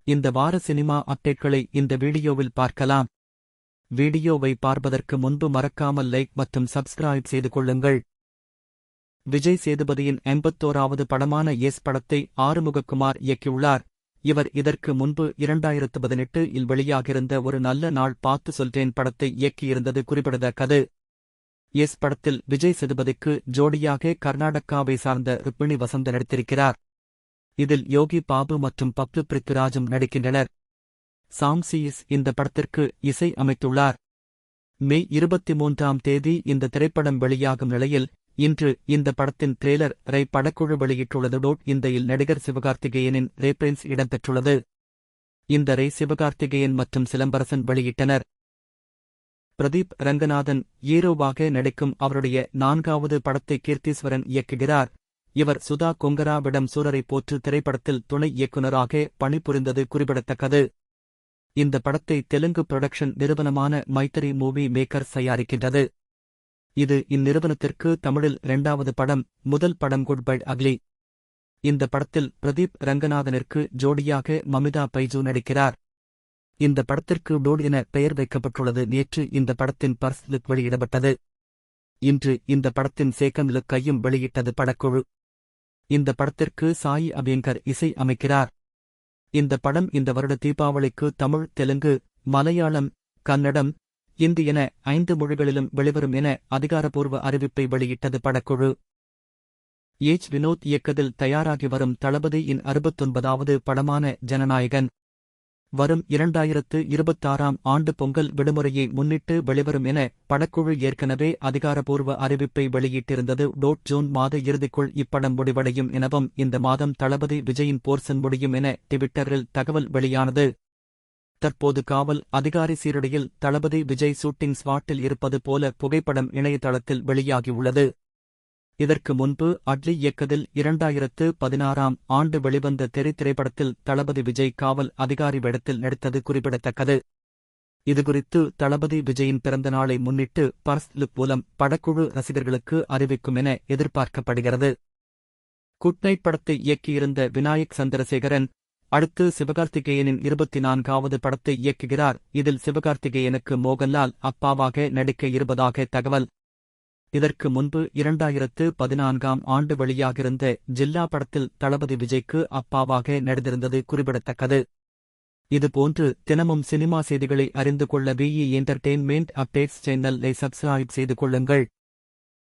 இந்த வார சினிமா அப்டேட்களை இந்த வீடியோவில் பார்க்கலாம். வீடியோவை பார்ப்பதற்கு முன்பு மறக்காமல் லைக் மற்றும் சப்ஸ்கிரைப் செய்து கொள்ளுங்கள். விஜய் சேதுபதியின் 81வது படமான எஸ் படத்தை ஆறுமுகக்குமார் இயக்கியுள்ளார். இவர் இதற்கு முன்பு 2018 இல் வெளியாகியிருந்த ஒரு நல்ல நாள் பார்த்து சொல்றேன் படத்தை இயக்கியிருந்தது குறிப்பிடத்தக்கது. எஸ் படத்தில் விஜய் சேதுபதிக்கு ஜோடியாக கர்நாடகாவை சார்ந்த ருக்மிணி வசந்த நடித்திருக்கிறார். இதில் யோகி பாபு மற்றும் பப்ளு பிருத்விராஜும் நடிக்கின்றனர். சாம் சீஸ் இந்த படத்திற்கு இசை அமைத்துள்ளார். மே 23ஆம் தேதி இந்த திரைப்படம் வெளியாகும் நிலையில் இன்று இந்த படத்தின் ட்ரெய்லரை படக்குழு வெளியிட்டுள்ளது. இந்த இல் நடிகர் சிவகார்த்திகேயனின் ரேப்ரன்ஸ் இடம்பெற்றுள்ளது. இந்த ரை சிவகார்த்திகேயன் மற்றும் சிலம்பரசன் வெளியிட்டனர். பிரதீப் ரங்கநாதன் ஹீரோவாக நடிக்கும் அவருடைய 4வது படத்தை கீர்த்தீஸ்வரன் இயக்குகிறார். இவர் சுதா கொங்கராவிடம் சூரரை போற்று திரைப்படத்தில் துணை இயக்குநராக பணிபுரிந்தது குறிப்பிடத்தக்கது. இந்த படத்தை தெலுங்கு புரொடக்ஷன் நிறுவனமான மைத்திரி மூவி மேக்கர்ஸ் தயாரிக்கின்றது. இது இந்நிறுவனத்திற்கு தமிழில் 2வது படம். முதல் படம் குட் பை அக்லி. இந்த படத்தில் பிரதீப் ரங்கநாதனிற்கு ஜோடியாக மமிதா பைஜு நடிக்கிறார். இந்த படத்திற்கு டோட் என பெயர் வைக்கப்பட்டுள்ளது. நேற்று இந்த படத்தின் ஃபர்ஸ்ட் லுக் வெளியிடப்பட்டது. இன்று இந்த படத்தின் செகண்ட் லுக்கையும் வெளியிட்டது படக்குழு. இந்த படத்திற்கு சாயி அபியங்கர் இசை அமைக்கிறார். இந்த படம் இந்த வருட தீபாவளிக்கு தமிழ், தெலுங்கு, மலையாளம், கன்னடம், இந்தி என 5 மொழிகளிலும் வெளிவரும் என அதிகாரப்பூர்வ அறிவிப்பை வெளியிட்டது படக்குழு. எச். வினோத் இயக்கத்தில் தயாராகி வரும் தளபதியின் 69வது படமான ஜனநாயகன் வரும் 2026ஆம் ஆண்டு பொங்கல் விடுமுறையை முன்னிட்டு வெளிவரும் என படக்குழு ஏற்கனவே அதிகாரப்பூர்வ அறிவிப்பை வெளியிட்டிருந்தது. ஜூன் மாத இறுதிக்குள் இப்படம் முடிவடையும் எனவும் இந்த மாதம் தளபதி விஜயின் போர்ஷன் முடியும் என ட்விட்டரில் தகவல் வெளியானது. தற்போது காவல் அதிகாரி சீருடையில் தளபதி விஜய் ஷூட்டிங் ஸ்பாட்டில் இருப்பது போல புகைப்படம் இணையதளத்தில் வெளியாகியுள்ளது. இதற்கு முன்பு அட்லி இயக்கத்தில் 2016ஆம் ஆண்டு வெளிவந்த தெறி திரைப்படத்தில் தளபதி விஜய் காவல் அதிகாரி வேடத்தில் நடித்தது குறிப்பிடத்தக்கது. இதுகுறித்து தளபதி விஜயின் பிறந்த நாளை முன்னிட்டு ஃபர்ஸ்ட் லுக் மூலம் படக்குழு ரசிகர்களுக்கு அறிவிக்கும் என எதிர்பார்க்கப்படுகிறது. குட் நைட் படத்தை இயக்கியிருந்த விநாயக் சந்திரசேகரன் அடுத்து சிவகார்த்திகேயனின் 24வது படத்தை இயக்குகிறார். இதில் சிவகார்த்திகேயனுக்கு மோகன்லால் அப்பாவாக நடிக்க இருப்பதாக தகவல். இதற்கு முன்பு 2014ஆம் ஆண்டு வெளியாகியிருந்த ஜில்லா படத்தில் தளபதி விஜய்க்கு அப்பாவாக நடித்திருந்தது குறிப்பிடத்தக்கது. இதுபோன்று தினமும் சினிமா செய்திகளை அறிந்து கொள்ள VE என்டர்டெயின்மென்ட் அப்டேட்ஸ் சேனலை சப்ஸ்கிரைப் செய்து கொள்ளுங்கள்.